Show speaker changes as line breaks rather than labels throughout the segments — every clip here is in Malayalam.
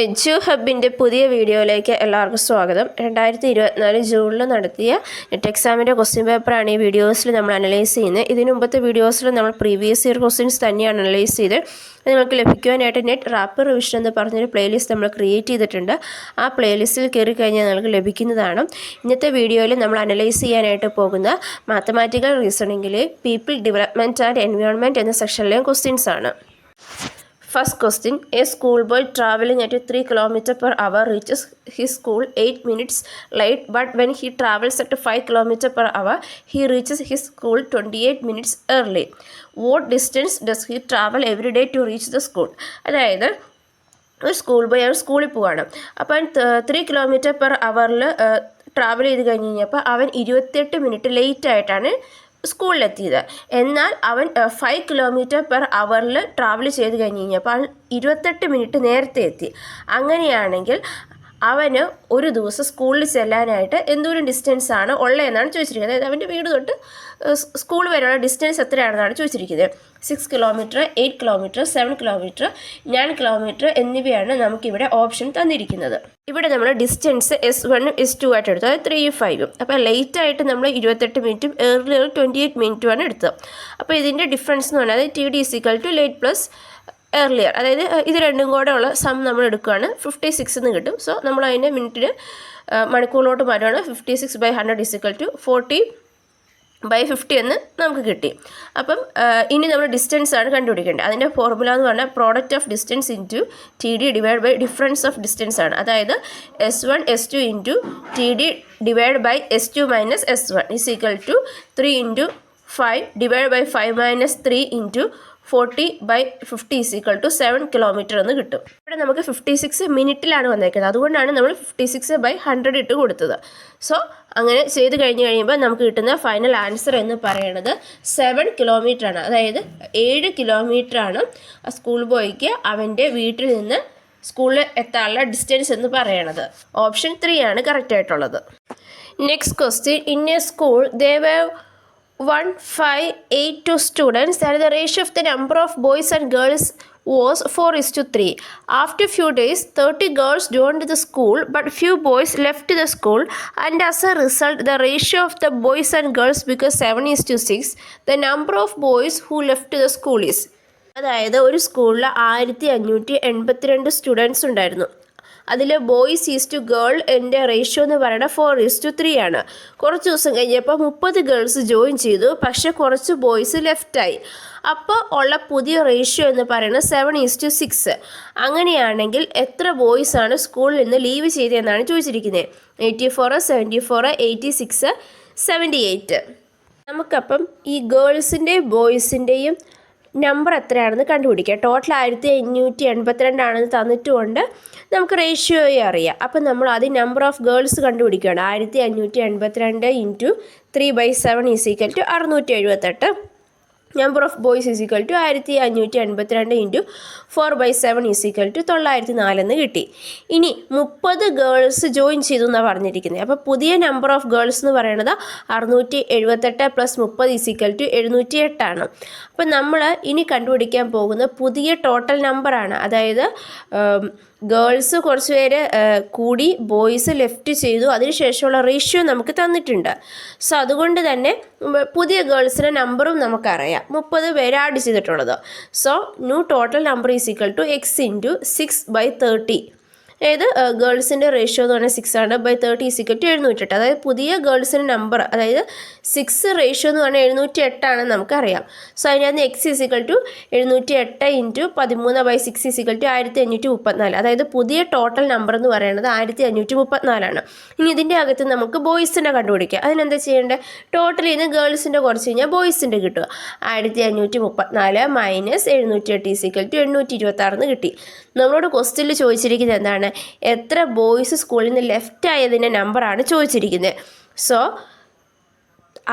എഡ്യു ഹബിൻ്റെ പുതിയ വീഡിയോയിലേക്ക് എല്ലാവർക്കും സ്വാഗതം. 2024 ജൂണിൽ നടത്തിയ നെറ്റ് എക്സാമിൻ്റെ ക്വസ്റ്റ്യൻ പേപ്പറാണ് ഈ വീഡിയോസിൽ നമ്മൾ അനലൈസ് ചെയ്യുന്നത്. ഇതിന് മുമ്പത്തെ വീഡിയോസിൽ നമ്മൾ പ്രീവിയസ് ഇയർ ക്വസ്റ്റ്യൻസ് തന്നെയാണ് അനലൈസ് ചെയ്ത്. അത് നിങ്ങൾക്ക് ലഭിക്കുവാനായിട്ട് നെറ്റ് റാപ്പിഡ് റിവിഷൻ എന്ന് പറഞ്ഞൊരു പ്ലേലിസ്റ്റ് നമ്മൾ ക്രിയേറ്റ് ചെയ്തിട്ടുണ്ട്. ആ പ്ലേലിസ്റ്റിൽ കയറി കഴിഞ്ഞാൽ നിങ്ങൾക്ക് ലഭിക്കുന്നതാണ്. ഇന്നത്തെ വീഡിയോയിൽ നമ്മൾ അനലൈസ് ചെയ്യാനായിട്ട് പോകുന്ന മാത്തമാറ്റിക്കൽ റീസണിങ്ങിൽ പീപ്പിൾ ഡെവലപ്മെൻറ്റ് ആൻഡ് എൻവയോൺമെൻറ്റ് എന്ന സെക്ഷനിലെയും ക്വസ്റ്റ്യൻസ് ആണ്. First question, a schoolboy traveling at 3 km per hour reaches his school 8 minutes late, but when he travels at 5 km per hour, he reaches his school 28 minutes early. What distance does he travel every day to reach the school? അതായത് ഒരു സ്കൂൾ ബോയ് സ്കൂളിൽ പോവാണ്. അപ്പം 3 km per hour ട്രാവൽ ചെയ്ത് കഴിഞ്ഞ് കഴിഞ്ഞപ്പോൾ അവൻ 28 മിനിറ്റ് ലേറ്റ് ആയിട്ടാണ് സ്കൂളിലെത്തിയത്. എന്നാൽ അവൻ 5 km per hour ട്രാവൽ ചെയ്ത് കഴിഞ്ഞ് കഴിഞ്ഞപ്പോൾ 28 മിനിറ്റ് നേരത്തെ എത്തി. അങ്ങനെയാണെങ്കിൽ അവന് ഒരു ദിവസം സ്കൂളിൽ ചെല്ലാനായിട്ട് എന്തോരം ഡിസ്റ്റൻസ് ആണ് ഉള്ളതെന്നാണ് ചോദിച്ചിരിക്കുന്നത്. അതായത് അവൻ്റെ വീട് തൊട്ട് സ്കൂൾ വരെയുള്ള ഡിസ്റ്റൻസ് എത്രയാണെന്നാണ് ചോദിച്ചിരിക്കുന്നത്. 6 km, 8 km, 7 km, 9 km എന്നിവയാണ് നമുക്കിവിടെ ഓപ്ഷൻ തന്നിരിക്കുന്നത്. ഇവിടെ നമ്മൾ ഡിസ്റ്റൻസ് S1 S2 ആയിട്ട് എടുത്തു, അതായത് 3 5. അപ്പോൾ ലേറ്റായിട്ട് നമ്മൾ 28 മിനിറ്റും ഏർലിയർ 28 മിനിറ്റുമാണ് എടുത്തത്. അപ്പോൾ ഇതിൻ്റെ ഡിഫറൻസ് എന്ന് പറഞ്ഞാൽ TD = ലേറ്റ് പ്ലസ് ഏർലിയർ, അതായത് ഇത് രണ്ടും കൂടെ ഉള്ള സം നമ്മൾ എടുക്കുകയാണ് 56 എന്ന് കിട്ടും. സോ നമ്മൾ അതിൻ്റെ മിനിറ്റിന് മണിക്കൂറിലോട്ട് മാറ്റുകയാണ്. 56/100 = 40/50 എന്ന് നമുക്ക് കിട്ടി. അപ്പം ഇനി നമ്മൾ ഡിസ്റ്റൻസ് ആണ് കണ്ടുപിടിക്കേണ്ടത്. അതിൻ്റെ ഫോർമുല എന്ന് പറഞ്ഞാൽ product of distance into TD divide by difference of distance ആണ്. അതായത് S1 S2 ഇൻറ്റു TD divide by S2 minus S1 = 3 × 5 divide by 5 - 3 into 40/50 = 7 km എന്ന് കിട്ടും. ഇവിടെ നമുക്ക് 56 മിനിറ്റിലാണ് വന്നേക്കുന്നത്, അതുകൊണ്ടാണ് നമ്മൾ 56/100 ഇട്ട് കൊടുത്തത്. സോ അങ്ങനെ ചെയ്ത് കഴിഞ്ഞ് കഴിയുമ്പോൾ നമുക്ക് കിട്ടുന്ന ഫൈനൽ ആൻസർ എന്ന് പറയുന്നത് 7 km ആണ്. അതായത് 7 km ആണ് സ്കൂൾ ബോയ്ക്ക് അവൻ്റെ വീട്ടിൽ നിന്ന് സ്കൂളിൽ എത്താനുള്ള ഡിസ്റ്റൻസ് എന്ന് പറയണത്. ഓപ്ഷൻ 3 ആണ് കറക്റ്റ് ആയിട്ടുള്ളത്. Next question, in A school they were 1582 students and the ratio of the number of boys and girls was 4:3. After few days 30 girls joined the school but few boys left the school, and as a result the ratio of the boys and girls became 7:6. The number of boys who left the school is. അതായത് ഒരു സ്കൂളിൽ 1582 സ്റ്റുഡൻസ് ഉണ്ടായിരുന്നു. അതിൽ ബോയ്സ് ഈസ് ടു ഗേൾ എൻ്റെ റേഷ്യോ എന്ന് പറയുന്നത് 4:3 ആണ്. കുറച്ച് ദിവസം കഴിഞ്ഞപ്പോൾ 30 ഗേൾസ് ജോയിൻ ചെയ്തു, പക്ഷെ കുറച്ച് ബോയ്സ് ലെഫ്റ്റായി. അപ്പോൾ ഉള്ള പുതിയ റേഷ്യോ എന്ന് പറയുന്നത് 7:6. അങ്ങനെയാണെങ്കിൽ എത്ര ബോയ്സാണ് സ്കൂളിൽ നിന്ന് ലീവ് ചെയ്തതെന്നാണ് ചോദിച്ചിരിക്കുന്നത്. 84, 74, 86, 78. നമുക്കപ്പം ഈ ഗേൾസിൻ്റെയും ബോയ്സിൻ്റെയും നമ്പർ എത്രയാണെന്ന് കണ്ടുപിടിക്കുക. ടോട്ടൽ 1582 ആണെന്ന് തന്നിട്ടുകൊണ്ട് നമുക്ക് റേഷ്യോയെ അറിയാം. അപ്പം നമ്മൾ ആദ്യം നമ്പർ ഓഫ് ഗേൾസ് കണ്ടുപിടിക്കുകയാണ്. 1582 × 3/7 = 678. നമ്പർ ഓഫ് ബോയ്സ് = 1582 × 4/7 = 904 എന്ന് കിട്ടി. ഇനി 30 ഗേൾസ് ജോയിൻ ചെയ്തു എന്നാണ് പറഞ്ഞിരിക്കുന്നത്. അപ്പോൾ പുതിയ നമ്പർ ഓഫ് ഗേൾസ് എന്ന് പറയുന്നത് 678 + 30 = 708 ആണ്. അപ്പം നമ്മൾ ഇനി കണ്ടുപിടിക്കാൻ പോകുന്ന പുതിയ ടോട്ടൽ നമ്പറാണ്. അതായത് ഗേൾസ് കുറച്ച് പേര് കൂടി ബോയ്സ് ലെഫ്റ്റ് ചെയ്തു, അതിനുശേഷമുള്ള റേഷ്യോ നമുക്ക് തന്നിട്ടുണ്ട്. സോ അതുകൊണ്ട് തന്നെ പുതിയ ഗേൾസിൻ്റെ നമ്പറും നമുക്കറിയാം, 30 പേര് ആഡ് ചെയ്തിട്ടുള്ളത്. So new total number = X × 6/30. അതായത് ഗേൾസിൻ്റെ റേഷ്യോ എന്ന് പറഞ്ഞാൽ 6 ആണ്, 30 = 708. അതായത് പുതിയ ഗേൾസിൻ്റെ നമ്പർ, അതായത് 6 റേഷ്യോ എന്ന് പറഞ്ഞാൽ 708 ആണെന്ന് നമുക്കറിയാം. സോ അതിനകത്ത് X = 708 × 13/6 = 1534. അതായത് പുതിയ ടോട്ടൽ നമ്പർ എന്ന് പറയുന്നത് 1534 ആണ്. ഇനി ഇതിൻ്റെ അകത്ത് നമുക്ക് ബോയ്സിൻ്റെ കണ്ടുപിടിക്കാം. അതിനെന്താ ചെയ്യേണ്ടത്? ടോട്ടൽ ചെയ്യുന്ന ഗേൾസിൻ്റെ കുറച്ച് കഴിഞ്ഞാൽ ബോയ്സിൻ്റെ കിട്ടുക. 1534 - 708 = 826 എന്ന് കിട്ടി. നമ്മളോട് ക്വസ്റ്റ്യനിൽ ചോദിച്ചിരിക്കുന്നത് എന്താണ്? എത്ര ബോയ്സ് സ്കൂളിൽ നിന്ന് ലെഫ്റ്റ് ആയതിൻ്റെ നമ്പറാണ് ചോദിച്ചിരിക്കുന്നത്. സോ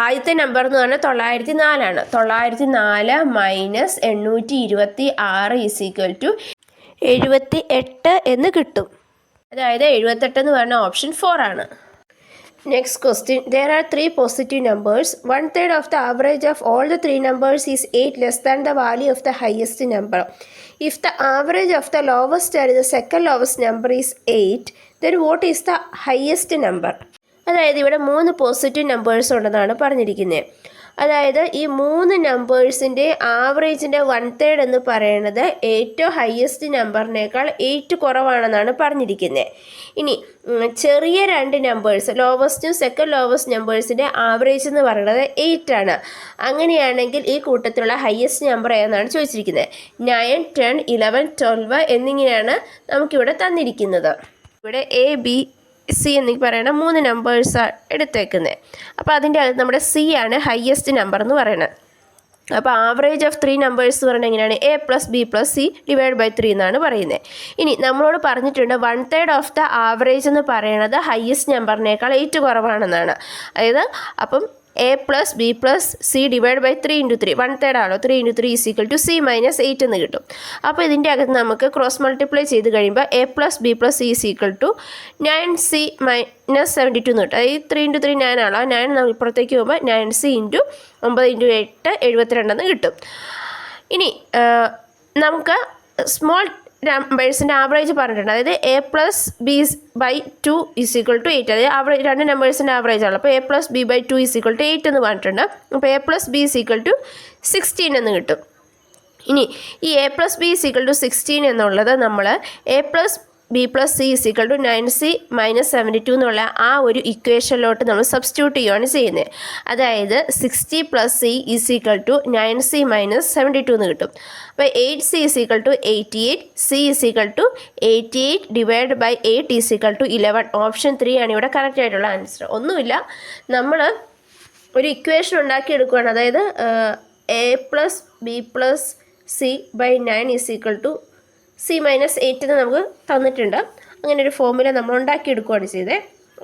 ആദ്യത്തെ നമ്പർ എന്ന് പറഞ്ഞാൽ 904 ആണ്. 904 - 826 = 78 എന്ന് കിട്ടും. അതായത് 78 എന്ന് പറഞ്ഞാൽ ഓപ്ഷൻ 4 ആണ്. Next question. There are three positive numbers. 1/3 of the average of all the three numbers is 8 less than the value of the highest number. If the average of the lowest and the second lowest number is 8, then what is the highest number? അതായത് ഇവിടെ 3 പോസിറ്റീവ് നമ്പേഴ്സ് ഉണ്ടെന്നാണ് പറഞ്ഞിരിക്കുന്നത്. അതായത് ഈ 3 നമ്പേഴ്സിൻ്റെ ആവറേജിൻ്റെ 1/3 എന്ന് പറയുന്നത് ഏറ്റവും ഹയസ്റ്റ് നമ്പറിനേക്കാൾ 8 കുറവാണെന്നാണ് പറഞ്ഞിരിക്കുന്നത്. ഇനി ചെറിയ 2 നമ്പേഴ്സ് ലോവസ്റ്റും സെക്കൻഡ് ലോവസ്റ്റ് നമ്പേഴ്സിൻ്റെ ആവറേജ് എന്ന് പറയുന്നത് 8 ആണ്. അങ്ങനെയാണെങ്കിൽ ഈ കൂട്ടത്തിലുള്ള ഹയസ്റ്റ് നമ്പർ ഏതെന്നാണ് ചോദിച്ചിരിക്കുന്നത്. 9, 10, 11, 12 എന്നിങ്ങനെയാണ് നമുക്കിവിടെ തന്നിരിക്കുന്നത്. ഇവിടെ ABC എന്നീ പറയുന്ന 3 നമ്പേഴ്സാണ് എടുത്തേക്കുന്നത്. അപ്പോൾ അതിൻ്റെ അകത്ത് നമ്മുടെ C ആണ് ഹയസ്റ്റ് നമ്പർ എന്ന് പറയുന്നത്. അപ്പോൾ ആവറേജ് ഓഫ് 3 നമ്പേഴ്സ് എന്ന് പറയുന്നത് എങ്ങനെയാണ്? A+B+C / 3 എന്നാണ് പറയുന്നത്. ഇനി നമ്മളോട് പറഞ്ഞിട്ടുണ്ട് 1/3 ഓഫ് ദ ആവറേജ് എന്ന് പറയുന്നത് ഹയസ്റ്റ് നമ്പറിനേക്കാൾ 8 കുറവാണെന്നാണ്. അതായത് അപ്പം A+B+C / 3 × 3 1/3 ആണോ? 3 × 3 = C - 8 എന്ന് കിട്ടും. അപ്പോൾ ഇതിൻ്റെ അകത്ത് നമുക്ക് ക്രോസ് മൾട്ടിപ്ലൈ ചെയ്ത് കഴിയുമ്പോൾ A+B+C = 9C - 72 എന്ന് കിട്ടും. അതായത് 3 × 3 9 ആണോ? 9 നമ്മൾ ഇപ്പുറത്തേക്ക് പോകുമ്പോൾ 9C × 9 × 8 72 എന്ന് കിട്ടും. ഇനി നമുക്ക് സ്മോൾ നമ്പേഴ്സിൻ്റെ ആവറേജ് പറഞ്ഞിട്ടുണ്ട്. അതായത് A+B/2 = 8. അതായത് 2 നമ്പേഴ്സിൻ്റെ ആവറേജ് ആണ്. അപ്പോൾ A+B/2 = 8 എന്ന് പറഞ്ഞിട്ടുണ്ട്. അപ്പോൾ A+B = 16 എന്ന് കിട്ടും. ഇനി ഈ A+B = 16 എന്നുള്ളത് നമ്മൾ A+B+C = 9C - 72 എന്നുള്ള ആ ഒരു ഇക്വേഷനിലോട്ട് നമ്മൾ സബ്സ്റ്റിറ്റ്യൂട്ട് ചെയ്യുകയാണ് ചെയ്യുന്നത്. അതായത് 60 + C = 9C - 72 എന്ന് കിട്ടും. അപ്പോൾ 8C = 88, C = 88 / 8 = 11. ഓപ്ഷൻ 3 ആണ് ഇവിടെ കറക്റ്റ് ആയിട്ടുള്ള ആൻസർ. ഒന്നുമില്ല, നമ്മൾ ഒരു ഇക്വേഷൻ ഉണ്ടാക്കിയെടുക്കുകയാണ്. അതായത് A+B+C/9 = C - 8 എന്ന് നമുക്ക് തന്നിട്ടുണ്ട്. അങ്ങനെ ഒരു ഫോർമുല നമ്മൾ ഉണ്ടാക്കിയെടുക്കുകയാണ് ചെയ്തത്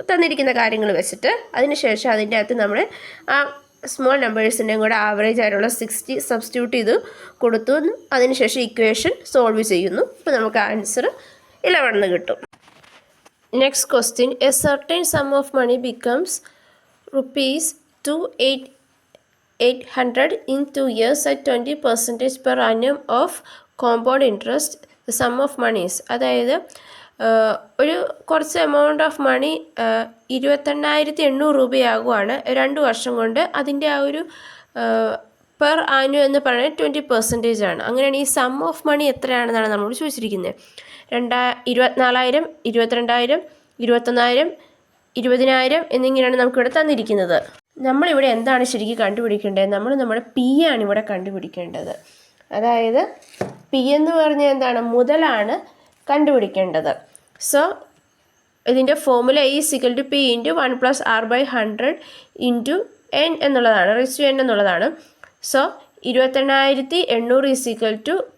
തന്നിരിക്കുന്ന കാര്യങ്ങൾ വെച്ചിട്ട്. അതിനുശേഷം അതിൻ്റെ അകത്ത് നമ്മൾ ആ സ്മോൾ നമ്പേഴ്സിൻ്റെയും കൂടെ ആവറേജ് ആയിട്ടുള്ള 60 സബ്സ്റ്റിറ്റ്യൂട്ട് ചെയ്ത് കൊടുത്തു. അതിനുശേഷം ഇക്വേഷൻ സോൾവ് ചെയ്യുന്നു. അപ്പോൾ നമുക്ക് ആൻസർ 11 എന്ന് കിട്ടും. Next question. A certain sum of money becomes ₹2,800 in 2 years at 20% per annum of compound interest. The sum of monies. അതായത് ഒരു കുറച്ച് എമൗണ്ട് ഓഫ് മണി 28,800 രൂപയാകുവാണ് 2 വർഷം കൊണ്ട്. അതിൻ്റെ ആ ഒരു പെർ ആനുവൽ എന്ന് പറയുന്നത് 20% ആണ്. അങ്ങനെയാണ് ഈ സം ഓഫ് മണി എത്രയാണെന്നാണ് നമ്മളോട് ചോദിച്ചിരിക്കുന്നത്. 24,000, 22,000, 21,000, 20,000 എന്നിങ്ങനെയാണ് നമുക്കിവിടെ തന്നിരിക്കുന്നത്. നമ്മളിവിടെ എന്താണ് ശരിക്കും കണ്ടുപിടിക്കേണ്ടത്? നമ്മൾ നമ്മുടെ P ആണ് ഇവിടെ കണ്ടുപിടിക്കേണ്ടത്. അതായത് P എന്ന് പറഞ്ഞാൽ എന്താണ്? മുതലാണ് കണ്ടുപിടിക്കേണ്ടത്. സോ ഇതിൻ്റെ formula E = P × 1 + R/100 × N എന്നുള്ളതാണ്, ⁻n എന്നുള്ളതാണ്. സോ 28,800 =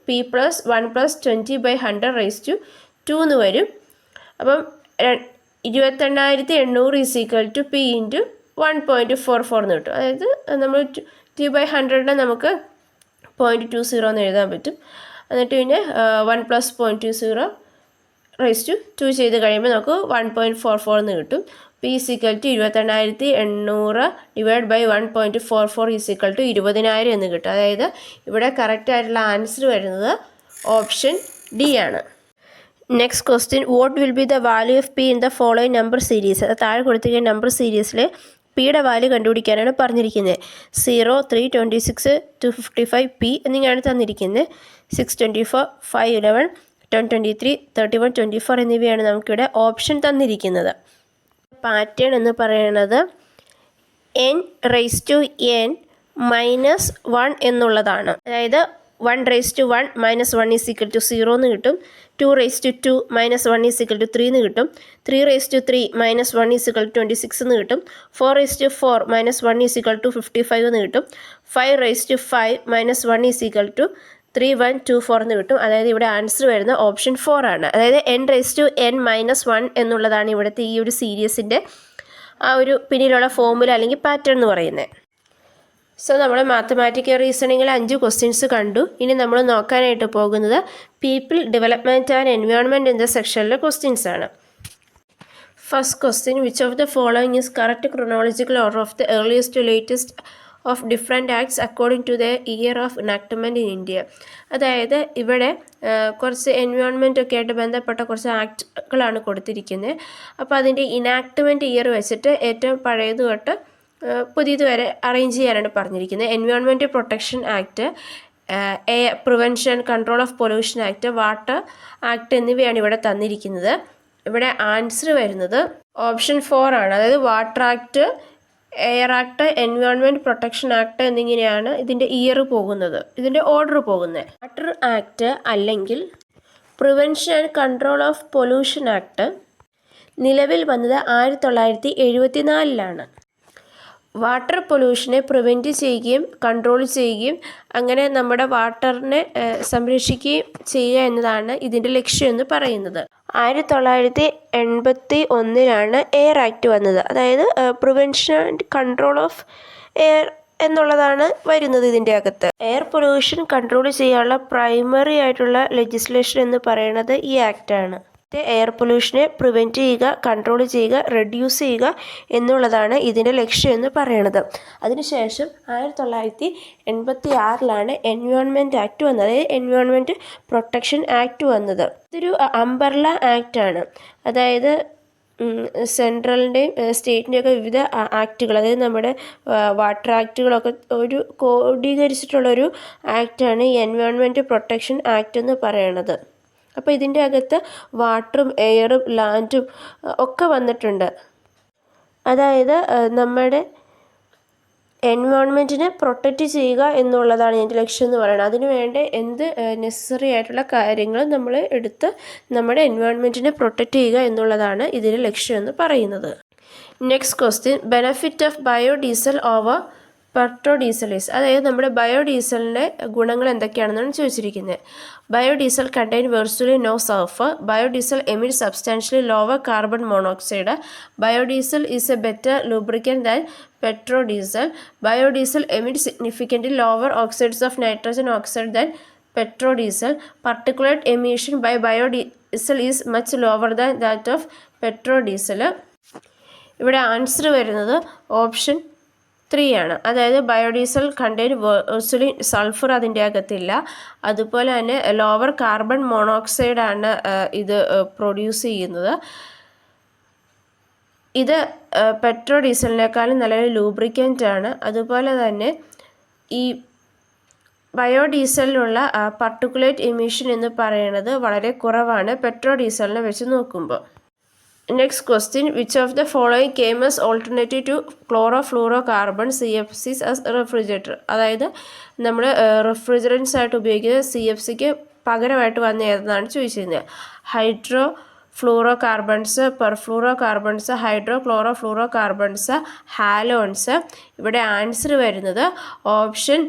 P + 1 + 20/100 ⁻2 എന്ന് വരും. അപ്പം 28,800 = P × 1.44 എന്ന് കിട്ടും. അതായത് നമ്മൾ 2/100 നമുക്ക് 0.20 എന്ന് എഴുതാൻ പറ്റും. എന്നിട്ട് പിന്നെ 1 + 0.20 ചെയ്ത് കഴിയുമ്പോൾ നമുക്ക് 1.44 എന്ന് കിട്ടും. P = 28,800 / 1.44 = 20,000 എന്ന് കിട്ടും. അതായത് ഇവിടെ കറക്റ്റ് ആയിട്ടുള്ള ആൻസർ വരുന്നത് ഓപ്ഷൻ D ആണ്. Next question. What will be the value of P in the following number series? താഴെ കൊടുത്തിരിക്കുന്ന നമ്പർ സീരീസിൽ Pയുടെ വാല്യൂ കണ്ടുപിടിക്കാനാണ് പറഞ്ഞിരിക്കുന്നത്. 0, 3, 26, 255 P എന്നിങ്ങനെയാണ് തന്നിരിക്കുന്നത്. 624, 511, 1023, 31, 24 എന്നിവയാണ് നമുക്കിവിടെ ഓപ്ഷൻ തന്നിരിക്കുന്നത്. പാറ്റേൺ എന്ന് പറയുന്നത് n⁻n - 1 എന്നുള്ളതാണ്. അതായത് 1⁻1 - 1 = 0 എന്ന് കിട്ടും. 2⁻2 - 1 = 3 എന്ന് കിട്ടും. 3⁻3 - 1 = 26 എന്ന് കിട്ടും. 4⁻4 - 1 = 55 എന്ന് കിട്ടും. 5⁻5 - 1 = 3124 എന്ന് കിട്ടും. അതായത് ഇവിടെ ആൻസർ വരുന്നത് ഓപ്ഷൻ 4 ആണ്. അതായത് n⁻n - 1 എന്നുള്ളതാണ് ഇവിടുത്തെ ഈ ഒരു സീരീസിൻ്റെ ആ ഒരു പിന്നിലുള്ള ഫോർമുല അല്ലെങ്കിൽ പാറ്റേൺ എന്ന് പറയുന്നത്. സോ നമ്മൾ മാത്തമാറ്റിക്കൽ റീസണിങ്ങിൽ 5 ക്വസ്റ്റ്യൻസ് കണ്ടു. ഇനി നമ്മൾ നോക്കാനായിട്ട് പോകുന്നത് പീപ്പിൾ, ഡെവലപ്മെൻറ്റ് ആൻഡ് എൻവയോൺമെൻറ്റ് എന്ന സെക്ഷനിലെ ക്വസ്റ്റ്യൻസ് ആണ്. First question, which of the following is correct chronological order of the earliest to latest of different acts according to the year of enactment in India? അതായത് ഇവിടെ കുറച്ച് എൻവയോൺമെൻറ്റ് ഒക്കെ ആയിട്ട് ബന്ധപ്പെട്ട കുറച്ച് ആക്ടുകളാണ് കൊടുത്തിരിക്കുന്നത്. അപ്പോൾ അതിൻ്റെ ഇനാക്ട്മെൻറ്റ് ഇയർ വെച്ചിട്ട് ഏറ്റവും പഴയത് തൊട്ട് പുതിയത് വരെ അറേഞ്ച് ചെയ്യാനാണ് പറഞ്ഞിരിക്കുന്നത്. Environment protection act, air prevention control of pollution act, water act എന്നിവയാണ് ഇവിടെ തന്നിരിക്കുന്നത്. ഇവിടെ ആൻസർ വരുന്നത് ഓപ്ഷൻ 4 ആണ്. അതായത് water act, air act, environment protection act എന്നിങ്ങനെയാണ് ഇതിൻ്റെ ഇയർ പോകുന്നത്, ഇതിൻ്റെ ഓർഡർ പോകുന്നത്. വാട്ടർ ആക്ട് അല്ലെങ്കിൽ prevention and control of pollution act നിലവിൽ വന്നത് 1974 വാട്ടർ പൊല്യൂഷനെ പ്രിവെൻറ്റ് ചെയ്യുകയും കൺട്രോൾ ചെയ്യുകയും അങ്ങനെ നമ്മുടെ വാട്ടറിനെ സംരക്ഷിക്കുകയും ചെയ്യുക എന്നതാണ് ഇതിൻ്റെ ലക്ഷ്യം എന്ന് പറയുന്നത്. 1981 എയർ ആക്ട് വന്നത്. അതായത് prevention and control of air എന്നുള്ളതാണ് വരുന്നത് ഇതിൻ്റെ അകത്ത്. എയർ പൊല്യൂഷൻ കൺട്രോൾ ചെയ്യാനുള്ള പ്രൈമറി ആയിട്ടുള്ള ലെജിസ്ലേഷൻ എന്ന് പറയുന്നത് ഈ ആക്റ്റാണ്. എയർ പൊല്യൂഷനെ പ്രിവെൻറ്റ് ചെയ്യുക, കൺട്രോൾ ചെയ്യുക, റെഡ്യൂസ് ചെയ്യുക എന്നുള്ളതാണ് ഇതിൻ്റെ ലക്ഷ്യം എന്ന് പറയുന്നത്. അതിനുശേഷം 1986 എൻവയോൺമെൻറ്റ് ആക്ട് വന്നത്, അതായത് എൻവയോൺമെൻറ്റ് പ്രൊട്ടക്ഷൻ ആക്ട് വന്നത്. ഇതൊരു അംബർല ആക്റ്റാണ്. അതായത് സെൻട്രലിൻ്റെയും സ്റ്റേറ്റിൻ്റെയൊക്കെ വിവിധ ആക്റ്റുകൾ, അതായത് നമ്മുടെ വാട്ടർ ആക്റ്റുകളൊക്കെ ഒരു ക്രോഡീകരിച്ചിട്ടുള്ളൊരു ആക്റ്റാണ് ഈ എൻവയോൺമെൻറ്റ് പ്രൊട്ടക്ഷൻ ആക്ട് എന്ന് പറയുന്നത്. അപ്പോൾ ഇതിൻ്റെ അകത്ത് വാട്ടറും എയറും ലാൻഡും ഒക്കെ വന്നിട്ടുണ്ട്. അതായത് നമ്മുടെ എൻവയോൺമെൻറ്റിനെ പ്രൊട്ടക്റ്റ് ചെയ്യുക എന്നുള്ളതാണ് ഇതിൻ്റെ ലക്ഷ്യം എന്ന് പറയുന്നത്. അതിനു വേണ്ട എന്ത് നെസസറി ആയിട്ടുള്ള കാര്യങ്ങൾ നമ്മൾ എടുത്ത് നമ്മുടെ എൻവയോൺമെൻറ്റിനെ പ്രൊട്ടക്റ്റ് ചെയ്യുക എന്നുള്ളതാണ് ഇതിൻ്റെ ലക്ഷ്യം എന്ന് പറയുന്നത്. Next question, benefit of biodiesel over petrodiesel is. അതായത് നമ്മുടെ ബയോഡീസലിൻ്റെ ഗുണങ്ങൾ എന്തൊക്കെയാണെന്നാണ് ചോദിച്ചിരിക്കുന്നത്. Biodiesel contain virtually no sulphur. Biodiesel emit substantially lower carbon monoxide. Biodiesel is a better lubricant than petrodiesel. Biodiesel emit significantly lower oxides of nitrogen oxide than petrodiesel. particulate emission by biodiesel is much lower than that of petrodiesel. ഇവിടെ ആൻസർ വരുന്നത് ഓപ്ഷൻ 3 ആണ്. അതായത് ബയോഡീസൽ കണ്ടെയ്ൻ വെർച്വലി സൾഫർ അതിൻ്റെ അകത്തില്ല. അതുപോലെ തന്നെ ലോവർ കാർബൺ മോണോക്സൈഡ് ആണ് ഇത് പ്രൊഡ്യൂസ് ചെയ്യുന്നത്. ഇത് പെട്രോഡീസലിനേക്കാളും നല്ലൊരു ലൂബ്രിക്കൻ്റ് ആണ്. അതുപോലെ തന്നെ ഈ ബയോഡീസലിനുള്ള particulate emission എന്ന് പറയുന്നത് വളരെ കുറവാണ് പെട്രോഡീസലിനെ വെച്ച് നോക്കുമ്പോൾ. Next question, which of the following came as alternative to chlorofluorocarbon CFCs as refrigerator. അതായത് നമ്മൾ റെഫ്രിജറൻസ് ആയിട്ട് ഉപയോഗിക്കുന്ന CFCക്ക് പകരമായിട്ട് വന്ന ഏതെന്നാണ് ചോദിച്ചിരുന്നത്. Hydrofluorocarbons, perfluorocarbons, hydro chloro fluoro carbons, halons. ഇവിടെ ആൻസർ വരുന്നത് ഓപ്ഷൻ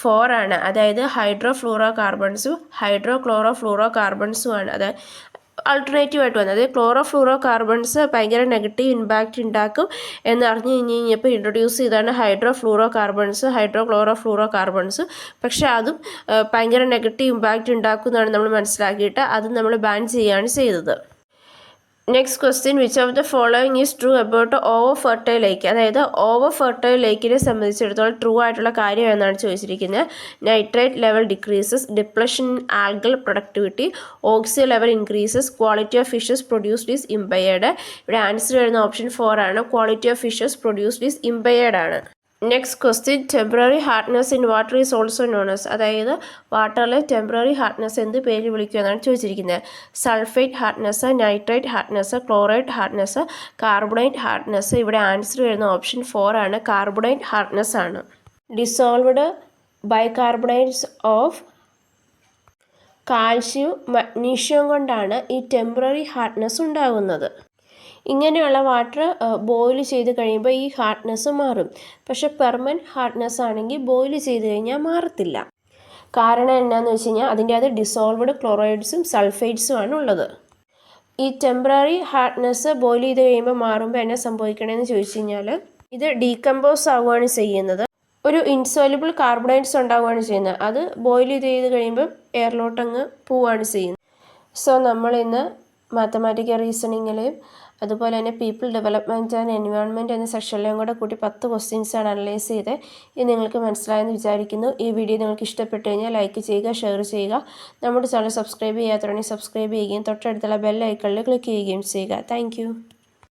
4 ആണ്. അതായത് ഹൈഡ്രോ ഫ്ലൂറോ കാർബൺസും ഹൈഡ്രോ ക്ലോറോ ഫ്ലൂറോ കാർബൺസും ആണ് അത് ആൾട്ടർനേറ്റീവ് ആയിട്ട് വന്നത്. ക്ലോറോ ഫ്ലൂറോ കാർബൺസ് ഭയങ്കര നെഗറ്റീവ് ഇമ്പാക്റ്റ് ഉണ്ടാക്കും എന്ന് അറിഞ്ഞു കഴിഞ്ഞപ്പോൾ ഇൻട്രൊഡ്യൂസ് ചെയ്താണ് hydrofluorocarbons, hydro chloro fluoro carbons. പക്ഷേ അതും ഭയങ്കര നെഗറ്റീവ് ഇമ്പാക്റ്റ് ഉണ്ടാക്കും എന്നാണ് നമ്മൾ മനസ്സിലാക്കിയിട്ട് അതും നമ്മൾ ബാൻ ചെയ്യുകയാണ് ചെയ്തത്. Next question, which of the following is true about over fertile lake. അതായത് ഓവർ ഫെർട്ടൈൽ ലേക്കിനെ സംബന്ധിച്ചിടത്തോളം ട്രൂ ആയിട്ടുള്ള കാര്യം എന്നാണ് ചോദിച്ചിരിക്കുന്നത്. Nitrate level decreases, depletion in algal productivity, oxygen level increases, quality of fishes produced is impaired. ഇവിടെ ആൻസർ വരുന്ന ഓപ്ഷൻ 4 ആണ്. Quality of fishes produced is impaired ആണ്. Next question, temporary hardness in water is also known as. അതായത് വാട്ടറിലെ ടെമ്പററി ഹാർഡ്നെസ് എന്ത് പേര് വിളിക്കുക എന്നാണ് ചോദിച്ചിരിക്കുന്നത്. Sulphate hardness, nitrate hardness, chloride hardness, carbonate hardness. ഇവിടെ ആൻസർ വരുന്ന ഓപ്ഷൻ 4 ആണ്. കാർബണേറ്റ് ഹാർഡ്നെസ് ആണ്. Dissolved bicarbonates of calcium magnesium കൊണ്ടാണ് ഈ ടെമ്പററി ഹാർഡ്നെസ് ഉണ്ടാകുന്നത്. ഇങ്ങനെയുള്ള വാട്ടർ ബോയിൽ ചെയ്ത് കഴിയുമ്പോൾ ഈ ഹാർഡ്നെസ് മാറും. പക്ഷെ പെർമനൻറ്റ് ഹാർഡ്നെസ് ആണെങ്കിൽ ബോയിൽ ചെയ്ത് കഴിഞ്ഞാൽ മാറത്തില്ല. കാരണം എന്താണെന്ന് വെച്ച് കഴിഞ്ഞാൽ അതിൻ്റെ അത് ഡിസോൾവ്ഡ് ക്ലോറൈഡ്സും സൾഫേറ്റ്സും ആണ് ഉള്ളത്. ഈ ടെമ്പററി ഹാർഡ്നെസ് ബോയിൽ ചെയ്ത് കഴിയുമ്പോൾ മാറുമ്പോൾ എന്നാ സംഭവിക്കണമെന്ന് ചോദിച്ചു കഴിഞ്ഞാൽ ഇത് ഡീകമ്പോസ് ആവുകയാണ് ചെയ്യുന്നത്. ഒരു ഇൻസോല്യൂബിൾ കാർബണേറ്റ്സ് ഉണ്ടാവുകയാണ് ചെയ്യുന്നത്. അത് ബോയിൽ ചെയ്ത് കഴിയുമ്പോൾ എയറിലോട്ടങ്ങ് പോവുകയാണ് ചെയ്യുന്നത്. സോ നമ്മളിന്ന് മാത്തമാറ്റിക്കൽ റീസണിങ്ങിലെയും അതുപോലെ തന്നെ പീപ്പിൾ ഡെവലപ്മെൻറ്റ് ആൻഡ് എൻവയോൺമെൻറ്റ് എന്ന സെക്ഷനിലെയും കൂടെ കൂട്ടി 10 ക്വസ്റ്റ്യൻസാണ് അനലൈസ് ചെയ്ത്. ഇത് നിങ്ങൾക്ക് മനസ്സിലായെന്ന് വിചാരിക്കുന്നു. ഈ വീഡിയോ നിങ്ങൾക്ക് ഇഷ്ടപ്പെട്ടു കഴിഞ്ഞാൽ ലൈക്ക് ചെയ്യുക, ഷെയർ ചെയ്യുക. നമ്മുടെ ചാനൽ സബ്സ്ക്രൈബ് ചെയ്യാത്തവരാണെങ്കിൽ സബ്സ്ക്രൈബ് ചെയ്യുകയും തൊട്ടടുത്തുള്ള ബെൽ ഐക്കണിൽ ക്ലിക്ക് ചെയ്യുകയും ചെയ്യുക. താങ്ക്